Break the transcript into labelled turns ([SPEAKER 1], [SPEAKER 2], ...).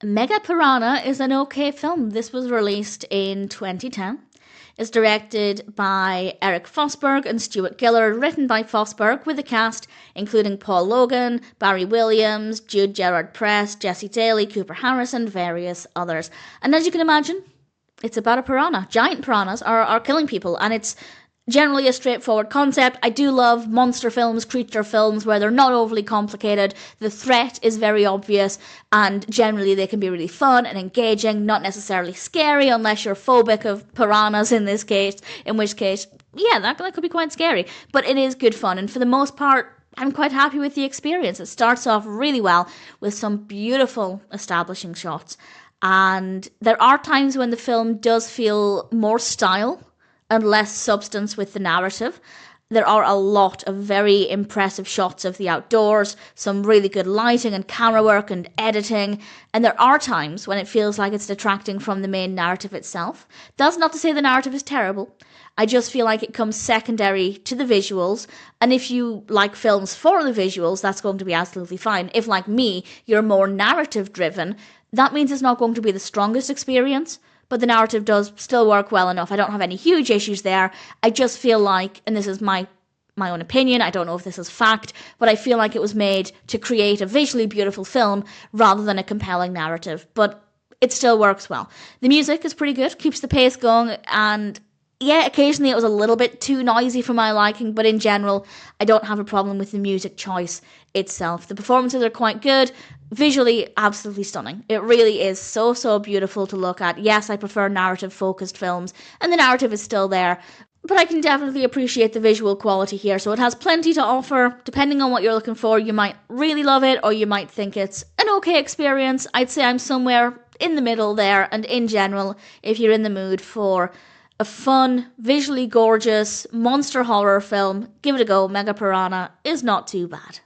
[SPEAKER 1] Mega Piranha is an okay film. This was released in 2010. It's directed by Eric Forsberg and Stuart Gillard, written by Forsberg, with a cast including Paul Logan, Barry Williams, Jude, Gerard, Prest, Jesse Daly, Cooper Harris, and various others. And as you can imagine, it's about a piranha. Giant piranhas are killing people, and it's generally a straightforward concept. I do love monster films, creature films, where they're not overly complicated. The threat is very obvious, and generally they can be really fun and engaging, not necessarily scary unless you're phobic of piranhas in this case, in which case, yeah, that could be quite scary. But it is good fun, and for the most part, I'm quite happy with the experience. It starts off really well with some beautiful establishing shots, and there are times when the film does feel more style and less substance with the narrative. There are a lot of very impressive shots of the outdoors, some really good lighting and camera work and editing, and there are times when it feels like it's detracting from the main narrative itself. That's not to say the narrative is terrible. I just feel like it comes secondary to the visuals, and if you like films for the visuals, that's going to be absolutely fine. If, like me, you're more narrative driven, that means it's not going to be the strongest experience, but the narrative does still work well enough. I don't have any huge issues there. I just feel like, and this is my own opinion, I don't know if this is fact, but I feel like it was made to create a visually beautiful film rather than a compelling narrative. But it still works well. The music is pretty good, keeps the pace going, and yeah, occasionally it was a little bit too noisy for my liking, but in general, I don't have a problem with the music choice itself. The performances are quite good, visually absolutely stunning. It really is so beautiful to look at. Yes, I prefer narrative-focused films, and the narrative is still there, but I can definitely appreciate the visual quality here, so it has plenty to offer. Depending on what you're looking for, you might really love it, or you might think it's an okay experience. I'd say I'm somewhere in the middle there, and in general, if you're in the mood for a fun, visually gorgeous, monster horror film, give it a go. Mega Piranha is not too bad.